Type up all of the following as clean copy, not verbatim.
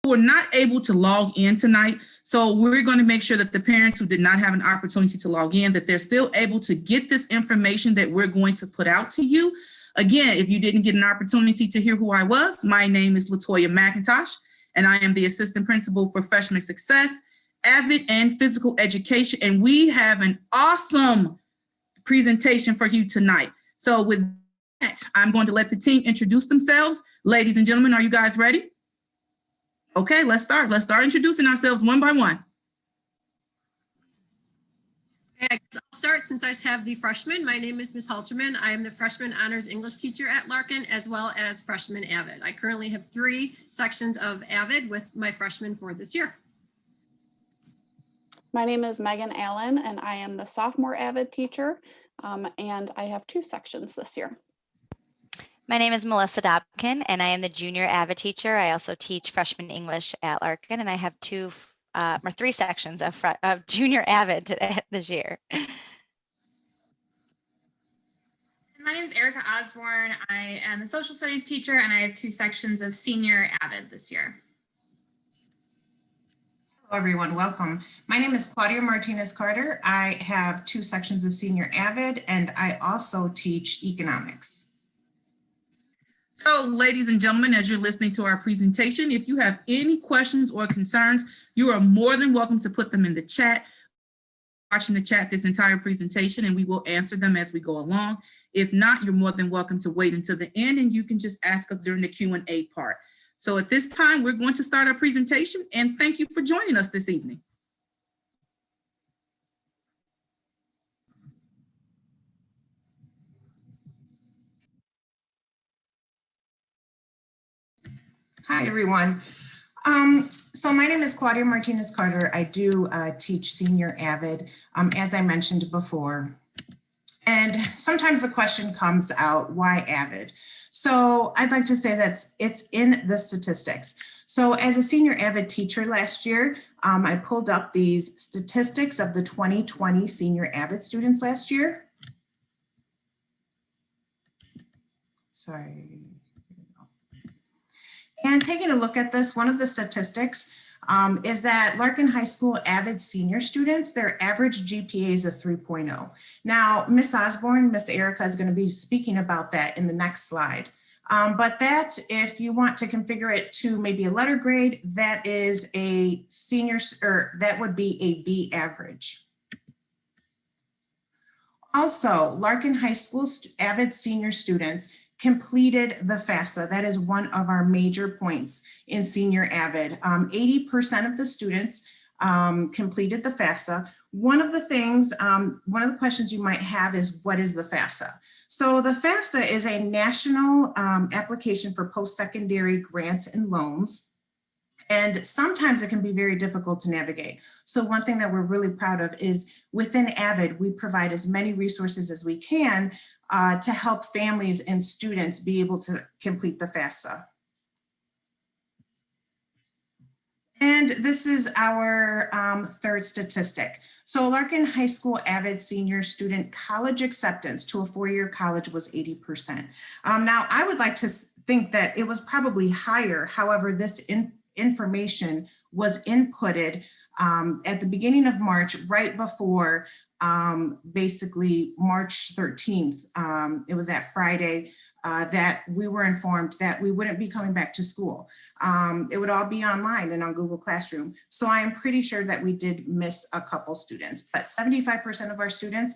who are not able to log in tonight. So we're going to make sure that the parents who did not have an opportunity to log in, that they're still able to get this information that we're going to put out to you. Again, if you didn't get an opportunity to hear who I was, my name is Latoya McIntosh, and I am the Assistant Principal for Freshman Success, AVID, and Physical Education. And we have an awesome presentation for you tonight. So with that, I'm going to let the team introduce themselves. Ladies and gentlemen, are you guys ready? Okay, let's start. Let's start introducing ourselves one by one. I'll start since I have the freshman. My name is Ms. Halterman. I am the freshman honors English teacher at Larkin, as well as freshman AVID. I currently have 3 sections of AVID with my freshmen for this year. My name is Megan Allen, and I am the sophomore AVID teacher, and I have 2 sections this year. My name is Melissa Dobkin, and I am the junior AVID teacher. I also teach freshman English at Larkin, and I have 3 sections of junior AVID this year. My name is Erica Osborne. I am a social studies teacher, and I have 2 sections of senior AVID this year. Hello, everyone. Welcome. My name is Claudia Martinez-Carter. I have 2 sections of senior AVID, and I also teach economics. So, ladies and gentlemen, as you're listening to our presentation, if you have any questions or concerns, you are more than welcome to put them in the chat. Watching the chat this entire presentation, and we will answer them as we go along. If not, you're more than welcome to wait until the end, and you can just ask us during the Q&A part. So at this time, we're going to start our presentation, and thank you for joining us this evening. Hi, everyone. So my name is Claudia Martinez-Carter. I do teach senior AVID, as I mentioned before. And sometimes the question comes out, why AVID? So I'd like to say that it's in the statistics. So as a senior AVID teacher last year, I pulled up these statistics of the 2020 senior AVID students last year. Sorry. And taking a look at this, one of the statistics is that Larkin High School AVID senior students, their average GPA is a 3.0. Now, Ms. Osborne, Ms. Erica is going to be speaking about that in the next slide. But that, if you want to configure it to maybe a letter grade, that is a senior, or that would be a B average. Also, Larkin High School AVID senior students completed the FAFSA. That is one of our major points in senior AVID. 80% of the students completed the FAFSA. One of the things, one of the questions you might have is, what is the FAFSA? So the FAFSA is a national application for post-secondary grants and loans. And sometimes it can be very difficult to navigate. So one thing that we're really proud of is within AVID, we provide as many resources as we can to help families and students be able to complete the FAFSA. And this is our 3rd statistic. So Larkin High School AVID senior student college acceptance to a 4-year college was 80%. Now I would like to think that it was probably higher. However, this information was inputted at the beginning of March, right before basically March 13th. It was that Friday that we were informed that we wouldn't be coming back to school. It would all be online and on Google Classroom. So I am pretty sure that we did miss a couple students, but 75% of our students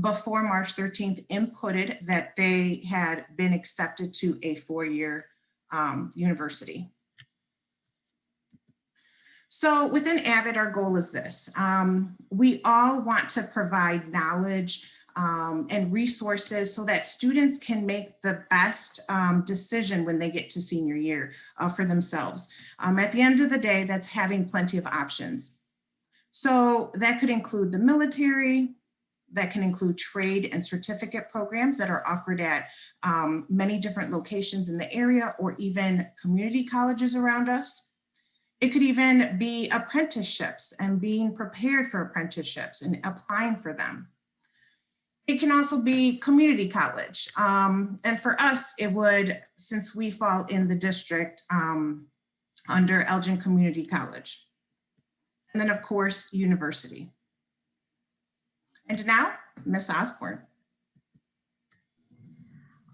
before March 13th inputted that they had been accepted to a 4-year university. So within AVID, our goal is this. We all want to provide knowledge and resources so that students can make the best decision when they get to senior year for themselves. At the end of the day, that's having plenty of options. So that could include the military, that can include trade and certificate programs that are offered at many different locations in the area or even community colleges around us. It could even be apprenticeships and being prepared for apprenticeships and applying for them. It can also be community college. And for us, it would, since we fall in the district under Elgin Community College. And then, of course, university. And now, Ms. Osborne.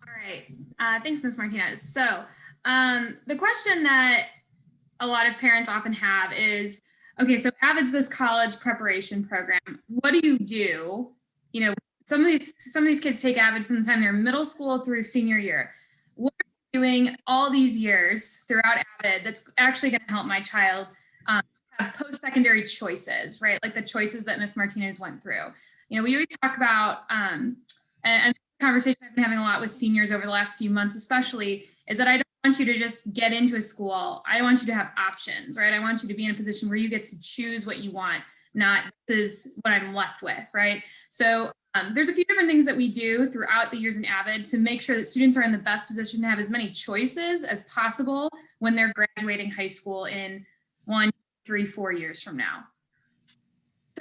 All right. Thanks, Ms. Martinez. So the question that a lot of parents often have is, okay, so AVID's this college preparation program. What do you do? You know, some of these kids take AVID from the time they're in middle school through senior year. What are you doing all these years throughout AVID that's actually going to help my child have post-secondary choices, right? Like the choices that Ms. Martinez went through. You know, we always talk about, and the conversation I've been having a lot with seniors over the last few months, especially, is that I don't want you to just get into a school. I want you to have options, right? I want you to be in a position where you get to choose what you want, not this is what I'm left with, right? So there's a few different things that we do throughout the years in AVID to make sure that students are in the best position to have as many choices as possible when they're graduating high school in 1, 3, 4 years from now.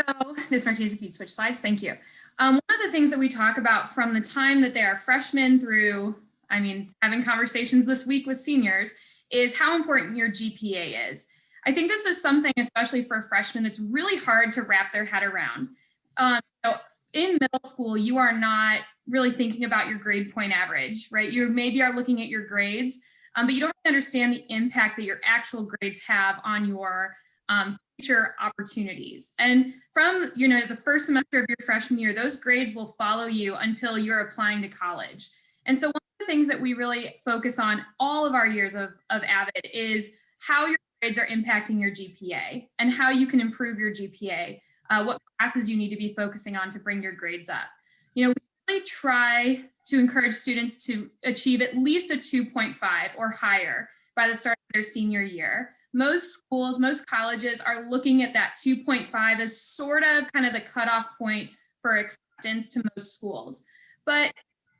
So Ms. Martinez, if you'd switch slides, thank you. One of the things that we talk about from the time that they are freshmen through, I mean, having conversations this week with seniors, is how important your GPA is. I think this is something, especially for freshmen, that's really hard to wrap their head around. In middle school, you are not really thinking about your grade point average, right? You maybe are looking at your grades, but you don't understand the impact that your actual grades have on your future opportunities. And from, you know, the first semester of your freshman year, those grades will follow you until you're applying to college. And so one of the things that we really focus on all of our years of AVID is how your grades are impacting your GPA and how you can improve your GPA, what classes you need to be focusing on to bring your grades up. You know, we really try to encourage students to achieve at least a 2.5 or higher by the start of their senior year. Most schools, most colleges are looking at that 2.5 as sort of kind of the cutoff point for acceptance to most schools. But,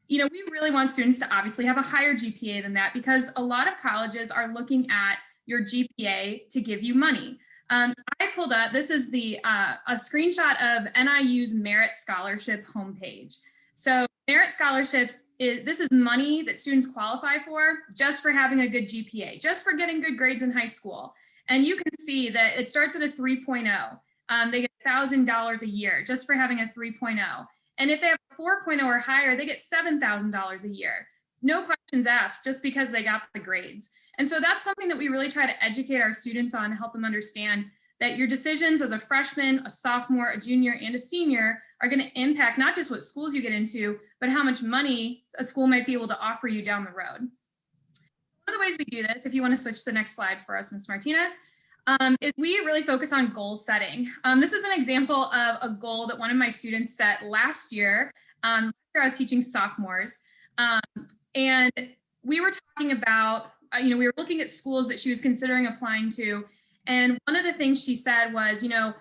you know, we really want students to obviously have a higher GPA than that because a lot of colleges are looking at your GPA to give you money. I pulled up, this is a screenshot of NIU's Merit Scholarship homepage. So Merit Scholarships, this is money that students qualify for just for having a good GPA, just for getting good grades in high school. And you can see that it starts at a 3.0. They get $1,000 a year just for having a 3.0. And if they have a 4.0 or higher, they get $7,000 a year. No questions asked, just because they got the grades. And so that's something that we really try to educate our students on, help them understand that your decisions as a freshman, a sophomore, a junior, and a senior are going to impact not just what schools you get into, but how much money a school might be able to offer you down the road. One of the ways we do this, if you want to switch to the next slide for us, Ms. Martinez, is we really focus on goal setting. This is an example of a goal that one of my students set last year. Last year I was teaching sophomores, and we were talking about, we were looking at schools that she was considering applying to. And one of the things she said was, you know,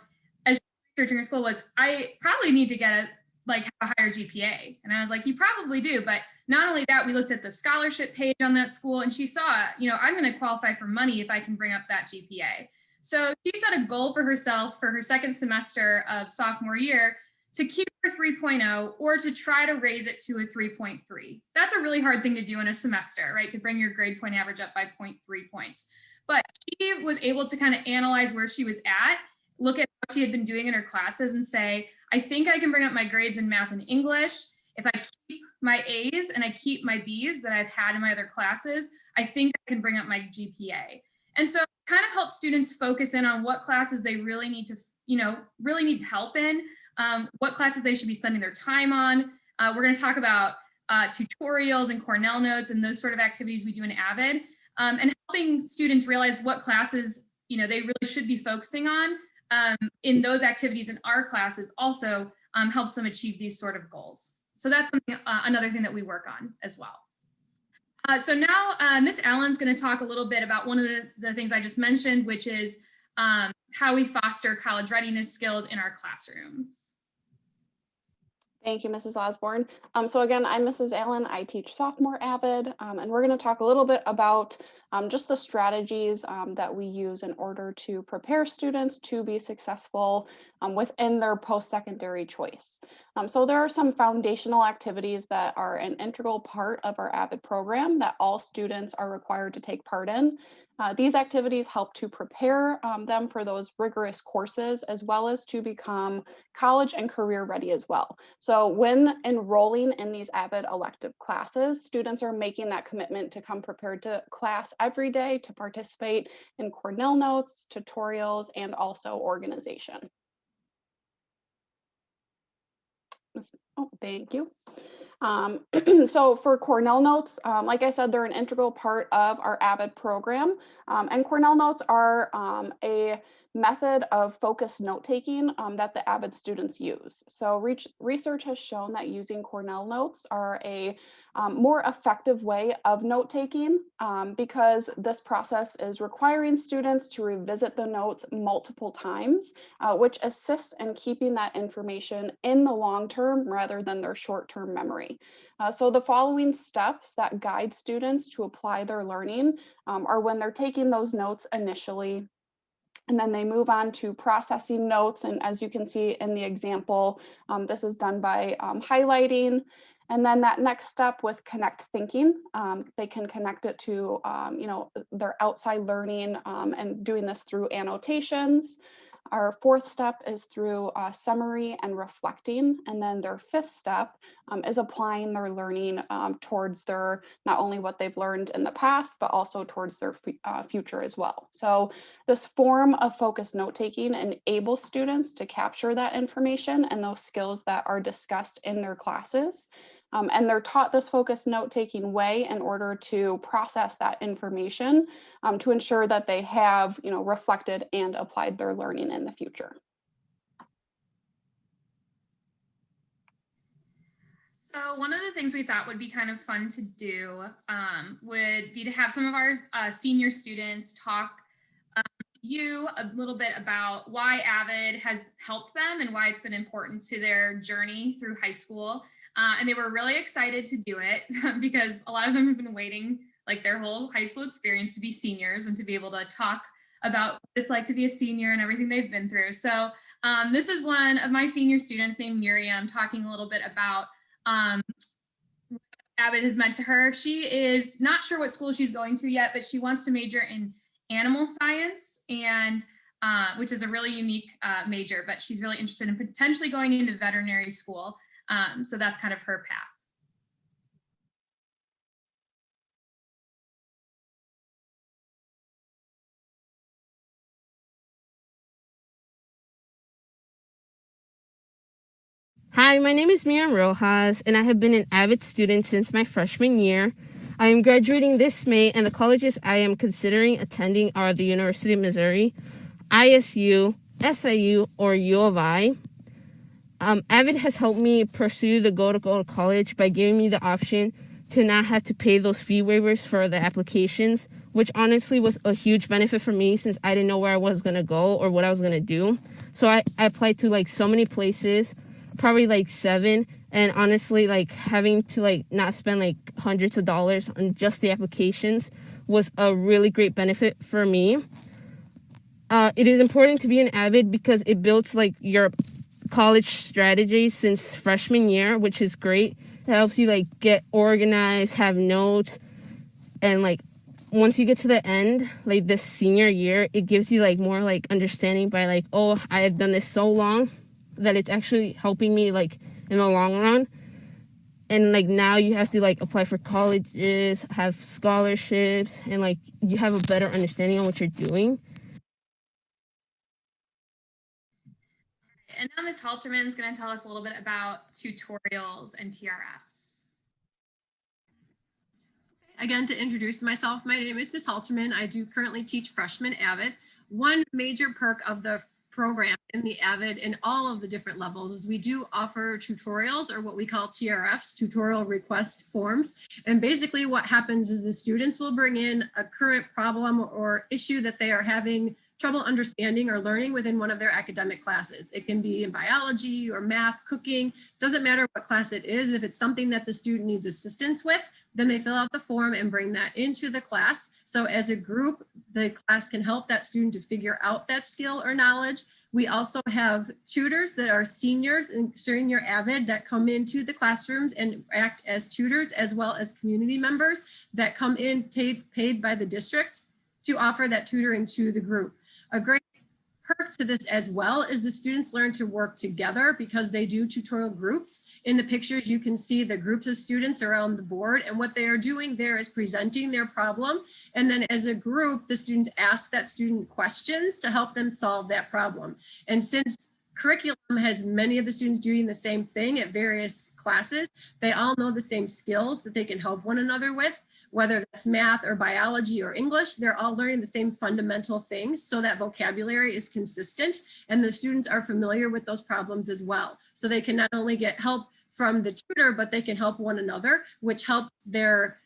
as she was researching her school was, I probably need to get have a higher GPA. And I was like, you probably do. But not only that, we looked at the scholarship page on that school and she saw, you know, I'm going to qualify for money if I can bring up that GPA. So she set a goal for herself for her second semester of sophomore year to keep her 3.0 or to try to raise it to a 3.3. That's a really hard thing to do in a semester, right? To bring your grade point average up by 0.3 points. But she was able to kind of analyze where she was at, look at what she had been doing in her classes and say, I think I can bring up my grades in math and English. If I keep my A's and I keep my B's that I've had in my other classes, I think I can bring up my GPA. And so it kind of helps students focus in on what classes they really need to, really need help in, what classes they should be spending their time on. We're going to talk about tutorials and Cornell notes and those sort of activities we do in AVID, and helping students realize what classes, they really should be focusing on in those activities in our classes also helps them achieve these sort of goals. So that's something, another thing that we work on as well. So now Ms. Allen's going to talk a little bit about one of the things I just mentioned, which is how we foster college readiness skills in our classrooms. Thank you, Mrs. Osborne. So again, I'm Mrs. Allen. I teach sophomore AVID, and we're going to talk a little bit about just the strategies that we use in order to prepare students to be successful within their post-secondary choice. So there are some foundational activities that are an integral part of our AVID program that all students are required to take part in. These activities help to prepare them for those rigorous courses, as well as to become college and career ready as well. So when enrolling in these AVID elective classes, students are making that commitment to come prepared to class every day to participate in Cornell notes, tutorials, and also organization. Oh, thank you. So for Cornell Notes, like I said, they're an integral part of our AVID program. And Cornell Notes are a method of focused note-taking that the AVID students use. So research has shown that using Cornell Notes are a more effective way of note-taking because this process is requiring students to revisit the notes multiple times, which assists in keeping that information in the long term rather than their short-term memory. So the following steps that guide students to apply their learning are when they're taking those notes initially, and then they move on to processing notes. And as you can see in the example, this is done by highlighting. And then that next step with connect thinking, they can connect it to their outside learning and doing this through annotations. Our fourth step is through summary and reflecting. And then their fifth step is applying their learning towards their, not only what they've learned in the past, but also towards their future as well. So this form of focused note-taking enables students to capture that information and those skills that are discussed in their classes. And they're taught this focused note-taking way in order to process that information to ensure that they have, reflected and applied their learning in the future. So one of the things we thought would be kind of fun to do would be to have some of our senior students talk to you a little bit about why AVID has helped them and why it's been important to their journey through high school. And they were really excited to do it because a lot of them have been waiting like their whole high school experience to be seniors and to be able to talk about what it's like to be a senior and everything they've been through. So this is one of my senior students named Miriam talking a little bit about what AVID has meant to her. She is not sure what school she's going to yet, but she wants to major in animal science, and which is a really unique major, but she's really interested in potentially going into veterinary school. So that's kind of her path. Hi, my name is Miriam Rojas, and I have been an AVID student since my freshman year. I am graduating this May, and the colleges I am considering attending are the University of Missouri, ISU, SIU, or U of I. AVID has helped me pursue the goal to go to college by giving me the option to not have to pay those fee waivers for the applications, which honestly was a huge benefit for me since I didn't know where I was going to go or what I was going to do. So I applied to like so many places, probably like 7, and honestly like having to like not spend like hundreds of dollars on just the applications was a really great benefit for me. It is important to be an AVID because it builds like your college strategies since freshman year, which is great. It helps you like get organized, have notes, and like once you get to the end, like this senior year, it gives you like more like understanding by like, oh, I have done this so long that it's actually helping me like in the long run. And like now you have to like apply for colleges, have scholarships, and like you have a better understanding on what you're doing. And now Ms. Halterman is going to tell us a little bit about tutorials and TRFs. Again, to introduce myself, my name is Ms. Halterman. I do currently teach freshman AVID. One major perk of the program in the AVID in all of the different levels is we do offer tutorials, or what we call TRFs, tutorial request forms. And basically what happens is the students will bring in a current problem or issue that they are having trouble understanding or learning within one of their academic classes. It can be in biology or math, cooking, doesn't matter what class it is. If it's something that the student needs assistance with, then they fill out the form and bring that into the class. So as a group, the class can help that student to figure out that skill or knowledge. We also have tutors that are seniors and senior AVID that come into the classrooms and act as tutors, as well as community members that come in paid by the district to offer that tutoring to the group. A great perk to this as well is the students learn to work together because they do tutorial groups. In the pictures, you can see the groups of students around the board, and what they are doing there is presenting their problem. And then as a group, the students ask that student questions to help them solve that problem. And since curriculum has many of the students doing the same thing at various classes, they all know the same skills that they can help one another with. Whether that's math or biology or English, they're all learning the same fundamental things so that vocabulary is consistent and the students are familiar with those problems as well. So they can not only get help from the tutor, but they can help one another, which helps their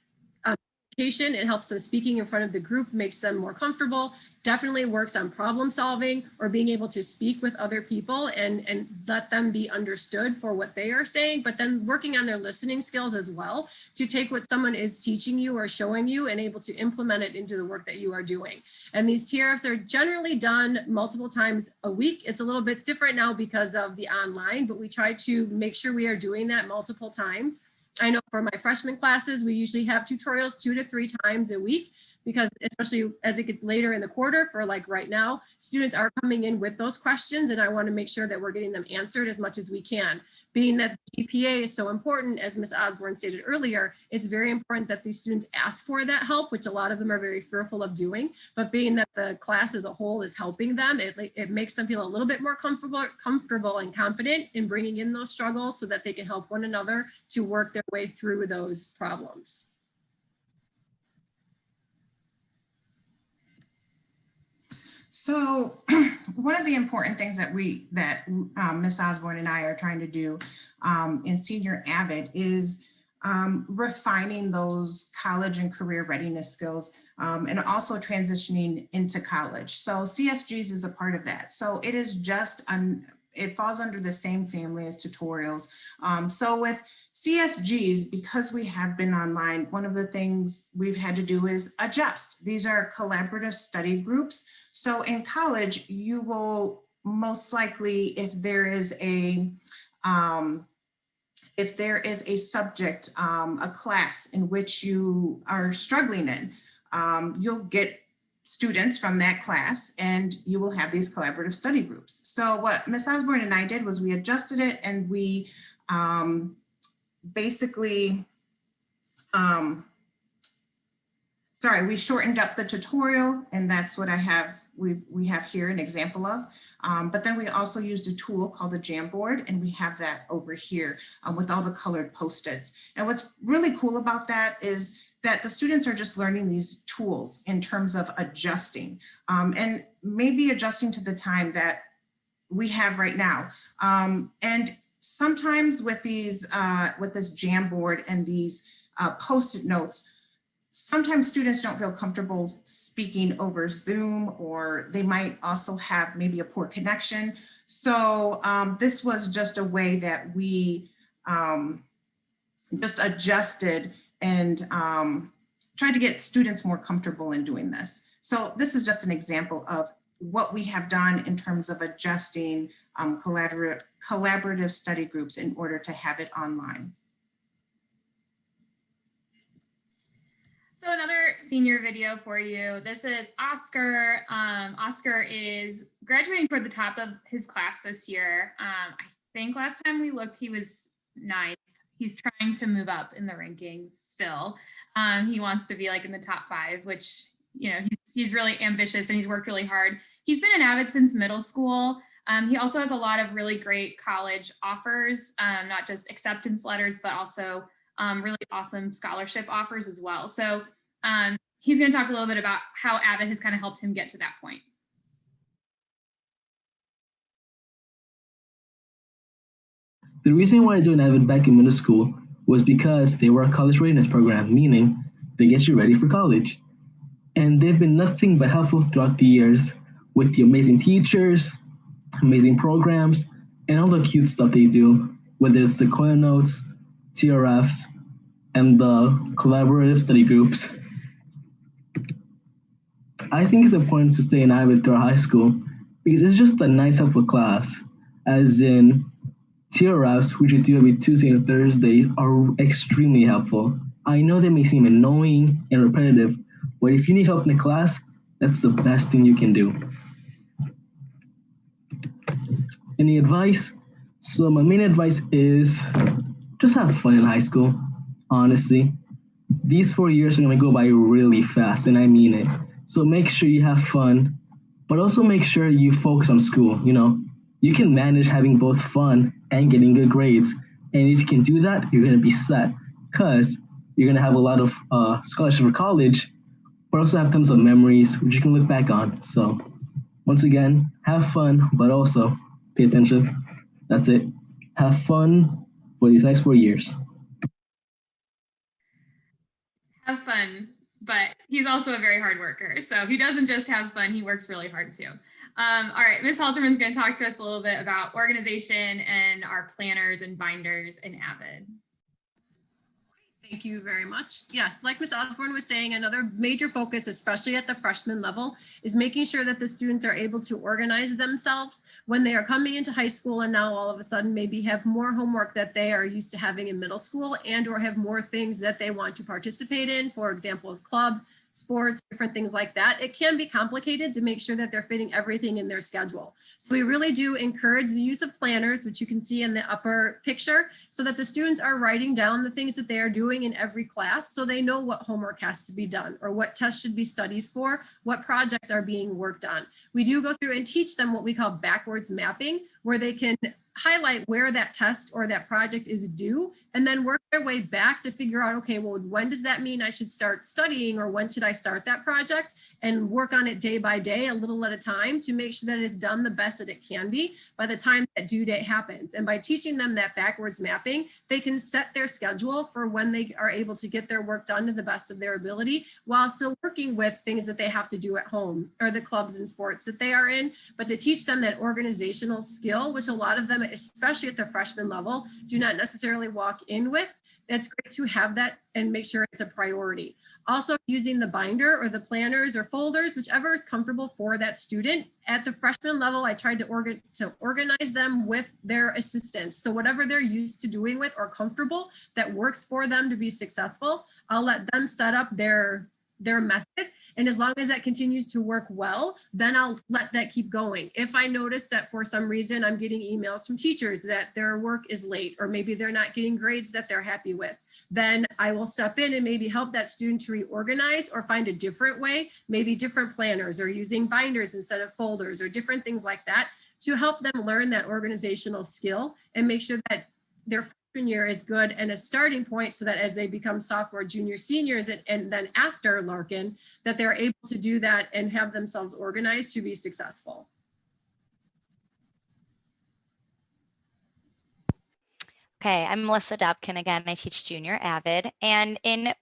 communication. It helps them speaking in front of the group, makes them more comfortable, definitely works on problem solving or being able to speak with other people and let them be understood for what they are saying, but then working on their listening skills as well to take what someone is teaching you or showing you and able to implement it into the work that you are doing. And these TRFs are generally done multiple times a week. It's a little bit different now because of the online, but we try to make sure we are doing that multiple times. I know for my freshman classes, we usually have tutorials 2 to 3 times a week, because especially as it gets later in the quarter, for like right now, students are coming in with those questions and I want to make sure that we're getting them answered as much as we can. Being that GPA is so important, as Ms. Osborne stated earlier, it's very important that these students ask for that help, which a lot of them are very fearful of doing, but being that the class as a whole is helping them, it makes them feel a little bit more comfortable and confident in bringing in those struggles so that they can help one another to work their way through those problems. So one of the important things that Ms. Osborne and I are trying to do in Senior AVID is refining those college and career readiness skills and also transitioning into college. So CSGS is a part of that. So it is just, it falls under the same family as tutorials. So with CSGs, because we have been online, one of the things we've had to do is adjust. These are collaborative study groups. So in college, you will most likely, if there is a subject, a class in which you are struggling in, you'll get students from that class and you will have these collaborative study groups. So what Ms. Osborne and I did was we adjusted it and we basically, we shortened up the tutorial, and that's what I have, we have here an example of. But then we also used a tool called the Jamboard, and we have that over here with all the colored Post-its. And what's really cool about that is that the students are just learning these tools in terms of adjusting and maybe adjusting to the time that we have right now. And sometimes with these, with this Jamboard and these Post-it notes, sometimes students don't feel comfortable speaking over Zoom, or they might also have maybe a poor connection. So this was just a way that we just adjusted and tried to get students more comfortable in doing this. So this is just an example of what we have done in terms of adjusting collaborative study groups in order to have it online. So another senior video for you. This is Oscar. Oscar is graduating toward the top of his class this year. I think last time we looked, he was 9th. He's trying to move up in the rankings still. He wants to be like in the top 5, which, you know, he's really ambitious and he's worked really hard. He's been an AVID since middle school. He also has a lot of really great college offers, not just acceptance letters, but also really awesome scholarship offers as well. So he's going to talk a little bit about how AVID has kind of helped him get to that point. The reason why I joined AVID back in middle school was because they were a college readiness program, meaning they get you ready for college. And they've been nothing but helpful throughout the years with the amazing teachers, amazing programs, and all the cute stuff they do, whether it's the corner notes, TRFs, and the collaborative study groups. I think it's important to stay in AVID throughout high school because it's just a nice, helpful class, as in TRFs, which we do every Tuesday and Thursday, are extremely helpful. I know they may seem annoying and repetitive, but if you need help in the class, that's the best thing you can do. Any advice? So my main advice is just have fun in high school, honestly. These 4 years are gonna go by really fast, and I mean it. So make sure you have fun, but also make sure you focus on school, you know? You can manage having both fun and getting good grades. And if you can do that, you're gonna be set, because you're gonna have a lot of scholarship for college, but also have tons of memories which you can look back on. So once again, have fun, but also pay attention. That's it. Have fun for these next 4 years. Have fun, but he's also a very hard worker. So he doesn't just have fun, he works really hard too. All right, Ms. Halterman's going to talk to us a little bit about organization and our planners and binders in AVID. Thank you very much. Yes, like Ms. Osborne was saying, another major focus, especially at the freshman level, is making sure that the students are able to organize themselves when they are coming into high school and now all of a sudden maybe have more homework that they are used to having in middle school and or have more things that they want to participate in, for example, as club, sports, different things like that. It can be complicated to make sure that they're fitting everything in their schedule. So we really do encourage the use of planners, which you can see in the upper picture, so that the students are writing down the things that they are doing in every class so they know what homework has to be done or what tests should be studied for, what projects are being worked on. We do go through and teach them what we call backwards mapping, where they can highlight where that test or that project is due and then work their way back to figure out, okay, well, when does that mean I should start studying, or when should I start that project, and work on it day by day, a little at a time, to make sure that it's done the best that it can be by the time that due date happens. And by teaching them that backwards mapping, they can set their schedule for when they are able to get their work done to the best of their ability while still working with things that they have to do at home or the clubs and sports that they are in, but to teach them that organizational skill, which a lot of them, especially at the freshman level, do not necessarily walk in with. It's great to have that and make sure it's a priority. Also, using the binder or the planners or folders, whichever is comfortable for that student. At the freshman level, I tried to organize them with their assistants. So whatever they're used to doing with or comfortable that works for them to be successful, I'll let them set up their method. And as long as that continues to work well, then I'll let that keep going. If I notice that for some reason I'm getting emails from teachers that their work is late, or maybe they're not getting grades that they're happy with, then I will step in and maybe help that student to reorganize or find a different way, maybe different planners or using binders instead of folders or different things like that, to help them learn that organizational skill and make sure that their freshman year is good and a starting point, so that as they become sophomore, junior, seniors, and then after Larkin, that they're able to do that and have themselves organized to be successful. Okay, I'm Melissa Dobkin again. I teach junior AVID, and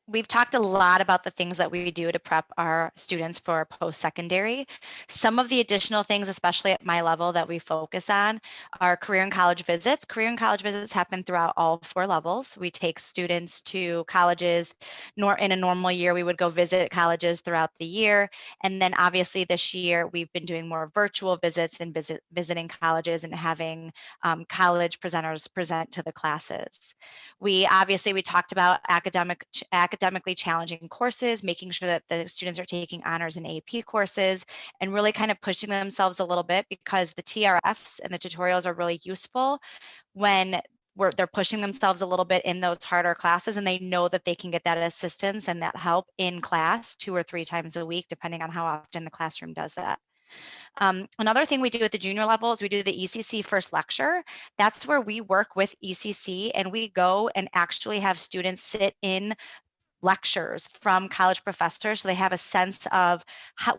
we've talked a lot about the things that we do to prep our students for post-secondary. Some of the additional things, especially at my level, that we focus on are career and college visits. Career and college visits happen throughout all 4 levels. We take students to colleges. In a normal year, we would go visit colleges throughout the year. And then obviously this year, we've been doing more virtual visits and visiting colleges and having college presenters present to the classes. We talked about academically challenging courses, making sure that the students are taking honors and AP courses, and really kind of pushing themselves a little bit, because the TRFs and the tutorials are really useful when they're pushing themselves a little bit in those harder classes, and they know that they can get that assistance and that help in class 2 or 3 times a week, depending on how often the classroom does that. Another thing we do at the junior level is we do the ECC first lecture. That's where we work with ECC, and we go and actually have students sit in lectures from college professors, so they have a sense of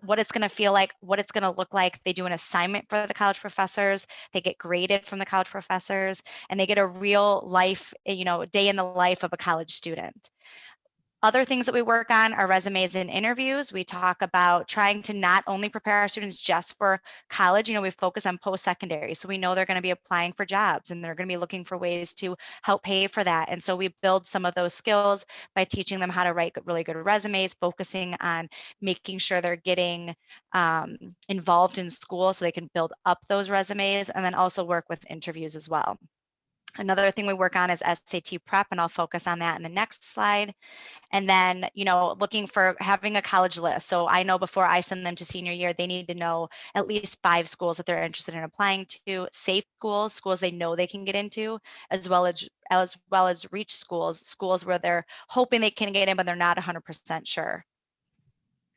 what it's going to feel like, what it's going to look like. They do an assignment for the college professors, they get graded from the college professors, and they get a real life, day in the life of a college student. Other things that we work on are resumes and interviews. We talk about trying to not only prepare our students just for college, we focus on post-secondary. So we know they're going to be applying for jobs and they're going to be looking for ways to help pay for that. And so we build some of those skills by teaching them how to write really good resumes, focusing on making sure they're getting involved in school so they can build up those resumes, and then also work with interviews as well. Another thing we work on is SAT prep, and I'll focus on that in the next slide. And then, looking for having a college list. So I know before I send them to senior year, they need to know at least 5 schools that they're interested in applying to, safe schools they know they can get into, as well as reach schools where they're hoping they can get in, but they're not 100% sure.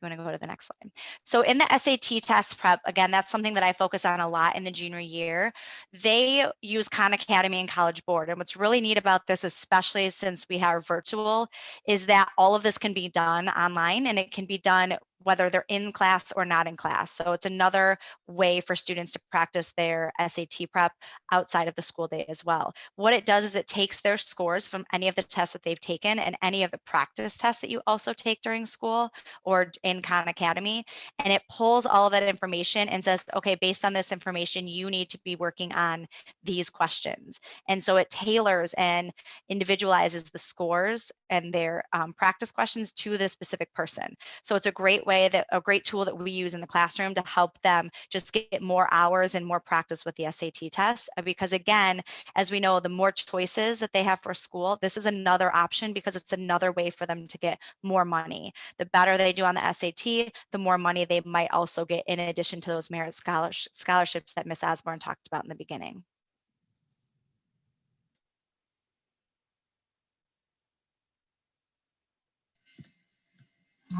You want to go to the next slide. So in the SAT test prep, again, that's something that I focus on a lot in the junior year. They use Khan Academy and College Board. And what's really neat about this, especially since we have virtual, is that all of this can be done online, and it can be done whether they're in class or not in class. So it's another way for students to practice their SAT prep outside of the school day as well. What it does is it takes their scores from any of the tests that they've taken and any of the practice tests that you also take during school or in Khan Academy, and it pulls all of that information and says, okay, based on this information, you need to be working on these questions. And so it tailors and individualizes the scores and their practice questions to the specific person. So it's a great tool that we use in the classroom to help them just get more hours and more practice with the SAT tests. Because again, as we know, the more choices that they have for school, this is another option because it's another way for them to get more money. The better they do on the SAT, the more money they might also get in addition to those merit scholarships that Ms. Osborne talked about in the beginning.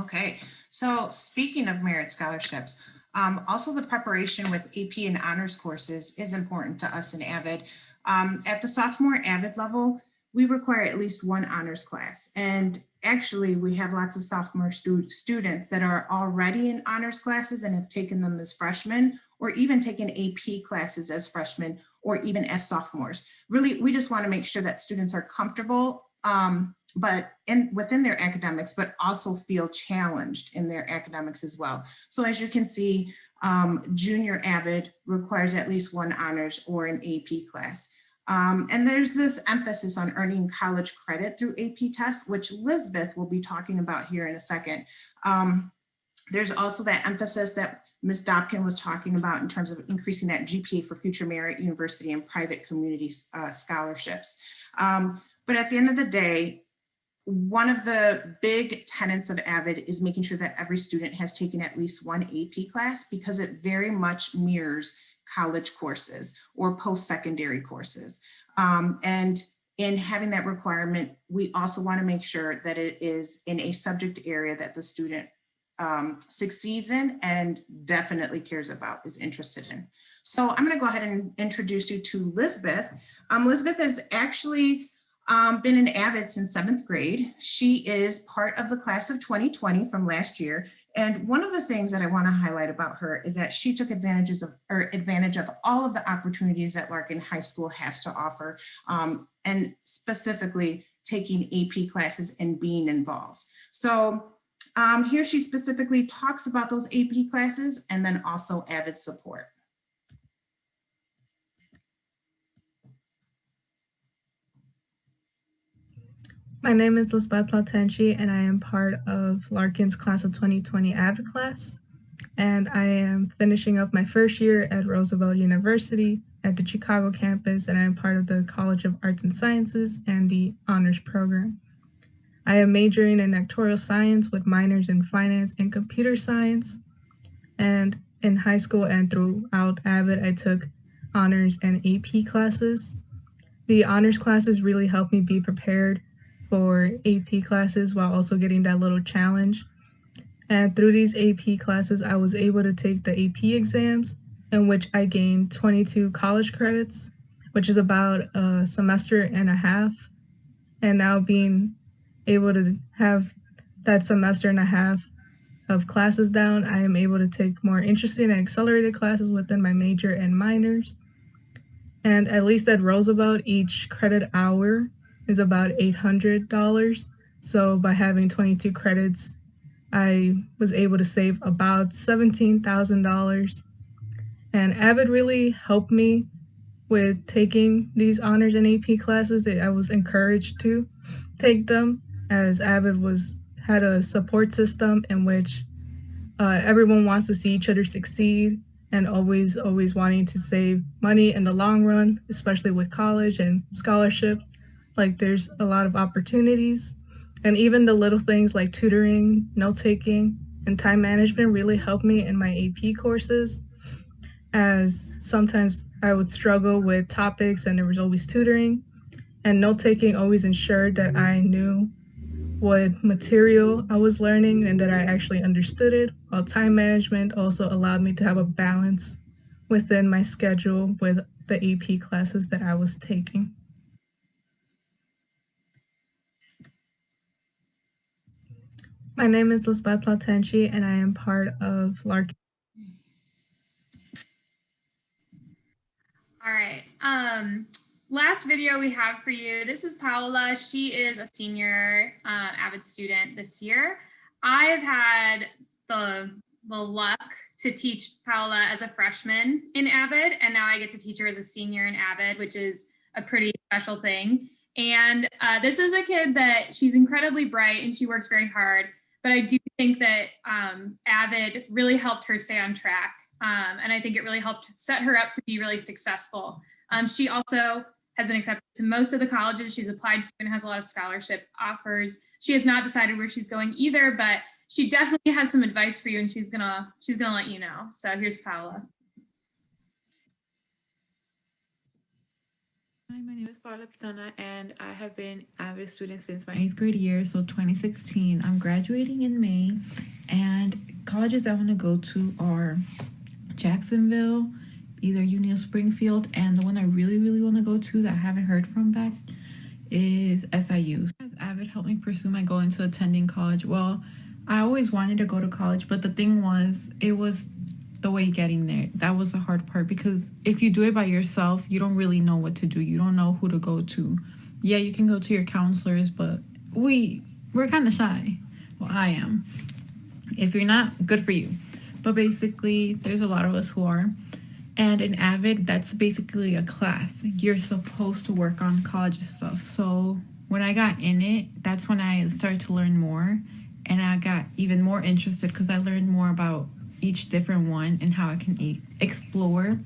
Okay, so speaking of merit scholarships, also the preparation with AP and honors courses is important to us in AVID. At the sophomore AVID level, we require at least 1 honors class. And actually, we have lots of sophomore students that are already in honors classes and have taken them as freshmen, or even taken AP classes as freshmen, or even as sophomores. Really, we just want to make sure that students are comfortable but within their academics, but also feel challenged in their academics as well. So as you can see, junior AVID requires at least 1 honors or an AP class. And there's this emphasis on earning college credit through AP tests, which Lisbeth will be talking about here in a second. There's also that emphasis that Ms. Dobkin was talking about in terms of increasing that GPA for future merit, university, and private community scholarships. But at the end of the day, one of the big tenets of AVID is making sure that every student has taken at least 1 AP class, because it very much mirrors college courses or post-secondary courses. And in having that requirement, we also want to make sure that it is in a subject area that the student succeeds in and definitely cares about, is interested in. So I'm going to go ahead and introduce you to Lisbeth. Lisbeth has actually been in AVID since 7th grade. She is part of the class of 2020 from last year. And one of the things that I want to highlight about her is that she took advantage of all of the opportunities that Larkin High School has to offer, and specifically taking AP classes and being involved. So here she specifically talks about those AP classes and then also AVID support. My name is Lisbeth Latenchi, and I am part of Larkin's class of 2020 AVID class. And I am finishing up my first year at Roosevelt University at the Chicago campus, and I am part of the College of Arts and Sciences and the honors program. I am majoring in actuarial science with minors in finance and computer science. And in high school and throughout AVID, I took honors and AP classes. The honors classes really helped me be prepared for AP classes while also getting that little challenge. And through these AP classes, I was able to take the AP exams, in which I gained 22 college credits, which is about a semester and a half. And now being able to have that semester and a half of classes down, I am able to take more interesting and accelerated classes within my major and minors. And at least at Roosevelt, each credit hour is about $800. So by having 22 credits, I was able to save about $17,000. And AVID really helped me with taking these honors and AP classes. I was encouraged to take them, as AVID had a support system in which everyone wants to see each other succeed, and always wanting to save money in the long run, especially with college and scholarship. Like, there's a lot of opportunities, and even the little things like tutoring, note taking, and time management really helped me in my AP courses, as sometimes I would struggle with topics and there was always tutoring, and note taking always ensured that I knew what material I was learning and that I actually understood it, while time management also allowed me to have a balance within my schedule with the AP classes that I was taking. My name is Lisbeth Latenchi, and I am part of Larkin. All right. Last video we have for you. This is Paola. She is a senior AVID student this year. I've had the luck to teach Paola as a freshman in AVID, and now I get to teach her as a senior in AVID, which is a pretty special thing. And this is a kid that she's incredibly bright and she works very hard, but I do think that AVID really helped her stay on track. And I think it really helped set her up to be really successful. She also has been accepted to most of the colleges she's applied to and has a lot of scholarship offers. She has not decided where she's going either, but she definitely has some advice for you, and she's gonna let you know. So here's Paola. Hi, my name is Paola Pisana, and I have been AVID student since my 8th grade year, so 2016. I'm graduating in May, and colleges I want to go to are Jacksonville, either Union Springfield, and the one I really want to go to that I haven't heard from back is SIU. Has AVID helped me pursue my goal into attending college? Well, I always wanted to go to college, but the thing was, it was the way getting there. That was the hard part, because if you do it by yourself, you don't really know what to do. You don't know who to go to. Yeah, you can go to your counselors, but we're kind of shy. Well, I am. If you're not, good for you. But basically, there's a lot of us who are. And in AVID, that's basically a class. You're supposed to work on college stuff. So when I got in it, that's when I started to learn more. And I got even more interested because I learned more about each different one and how I can explore.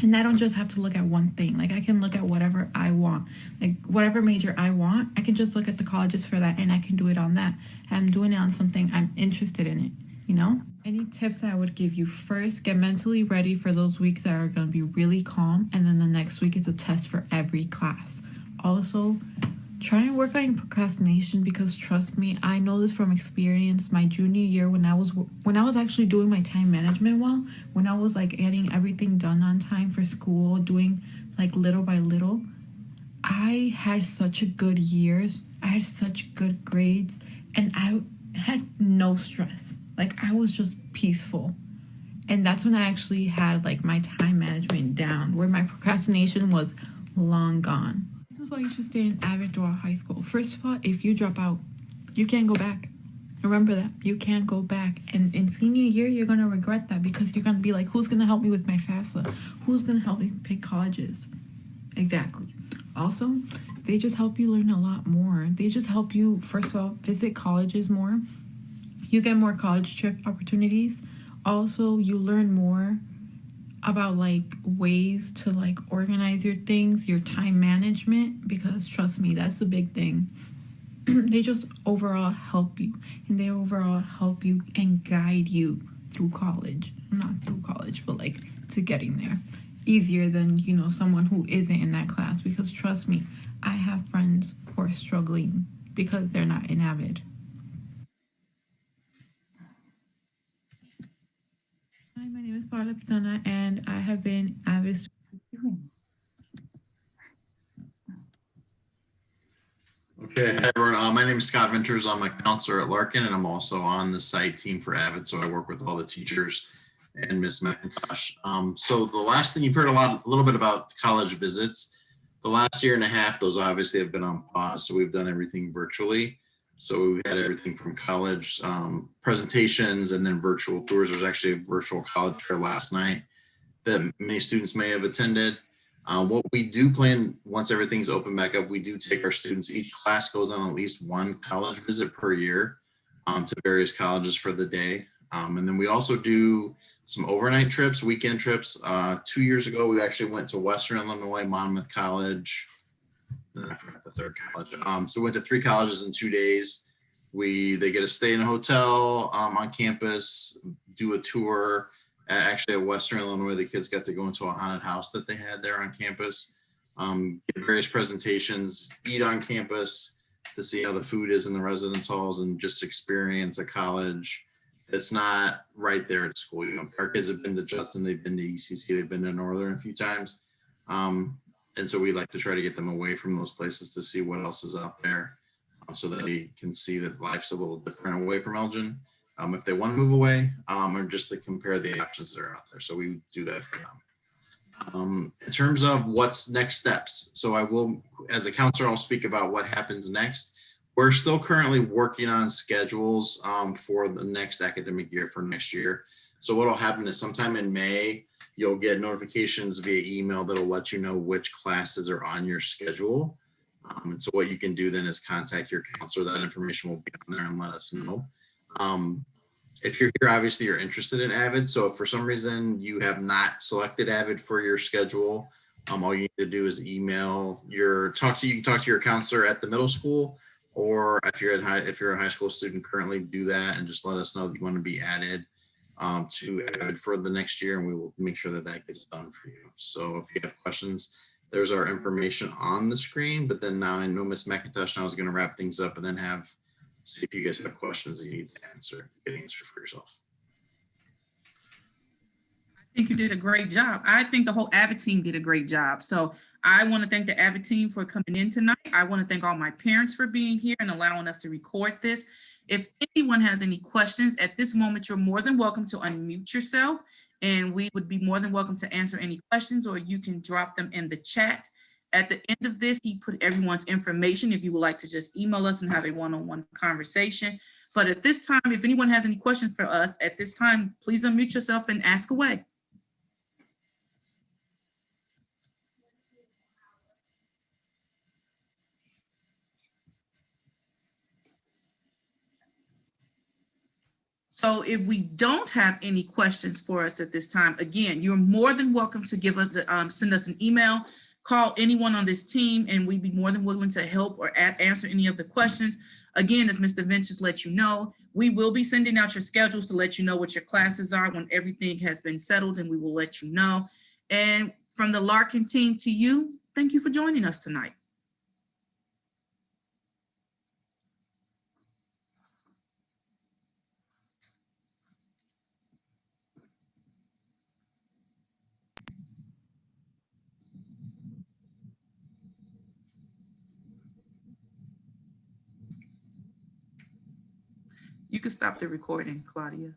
And I don't just have to look at one thing. Like, I can look at whatever I want. Like, whatever major I want, I can just look at the colleges for that and I can do it on that. I'm doing it on something I'm interested in it, you know? Any tips I would give you: first, get mentally ready for those weeks that are going to be really calm, and then the next week is a test for every class. Also, try and work on procrastination, because trust me, I know this from experience. My junior year, when I was actually doing my time management well, when I was like getting everything done on time for school, doing like little by little, I had such a good years. I had such good grades, and I had no stress. Like, I was just peaceful. And that's when I actually had like my time management down, where my procrastination was long gone. This is why you should stay in AVID throughout high school. First of all, if you drop out, you can't go back. Remember that. You can't go back. And in senior year, you're going to regret that, because you're going to be like, who's going to help me with my FAFSA? Who's going to help me pick colleges? Exactly. Also, they just help you learn a lot more. They just help you, first of all, visit colleges more. You get more college trip opportunities. Also, you learn more about like ways to like organize your things, your time management, because trust me, that's the big thing. They just overall help you, and they overall help you and guide you through college. Not through college, but like to getting there. Easier than, you know, someone who isn't in that class, because trust me, I have friends who are struggling because they're not in AVID. Hi, my name is Paola Pisana, and I have been AVID student. Okay, hi everyone. My name is Scott Venters. I'm a counselor at Larkin, and I'm also on the site team for AVID. So I work with all the teachers and Miss McIntosh. So the last thing, you've heard a little bit about college visits. The last year and a half, those obviously have been on pause. So we've done everything virtually. So we had everything from college presentations and then virtual tours. There was actually a virtual college fair last night that many students may have attended. What we do plan once everything's open back up, we do take our students, each class goes on at least one college visit per year to various colleges for the day. And then we also do some overnight trips, weekend trips. 2 years ago, we actually went to Western Illinois, Monmouth College. I forgot the third college. So we went to 3 colleges in 2 days. They get to stay in a hotel on campus, do a tour. Actually, at Western Illinois, the kids got to go into a haunted house that they had there on campus, get various presentations, eat on campus to see how the food is in the residence halls, and just experience a college that's not right there at school. You know, our kids have been to Judson, they've been to ECC, they've been to Northern a few times. And so we like to try to get them away from those places to see what else is out there so that they can see that life's a little different away from Elgin. If they want to move away, or just to compare the options that are out there. So we do that for them. In terms of what's next steps. So I will, as a counselor, I'll speak about what happens next. We're still currently working on schedules for the next academic year for next year. So what'll happen is sometime in May, you'll get notifications via email that'll let you know which classes are on your schedule. And so what you can do then is contact your counselor. That information will be on there and let us know. If you're here, obviously you're interested in AVID. So if for some reason you have not selected AVID for your schedule, all you need to do is email you can talk to your counselor at the middle school, or if you're a high school student currently, do that and just let us know that you want to be added to AVID for the next year, and we will make sure that that gets done for you. So if you have questions, there's our information on the screen, but then now I know Ms. McIntosh now is going to wrap things up and then see if you guys have questions that you need to get answered for yourself. I think you did a great job. I think the whole AVID team did a great job. So I want to thank the AVID team for coming in tonight. I want to thank all my parents for being here and allowing us to record this. If anyone has any questions at this moment, you're more than welcome to unmute yourself, and we would be more than welcome to answer any questions, or you can drop them in the chat. At the end of this, he put everyone's information if you would like to just email us and have a one-on-one conversation. But at this time, if anyone has any questions for us at this time, please unmute yourself and ask away. So if we don't have any questions for us at this time, again, you're more than welcome to give us send us an email, call anyone on this team, and we'd be more than willing to help or answer any of the questions. Again, as Mr. Ventures let you know, we will be sending out your schedules to let you know what your classes are when everything has been settled, and we will let you know. And from the Larkin team to you, thank you for joining us tonight. You can stop the recording, Claudia.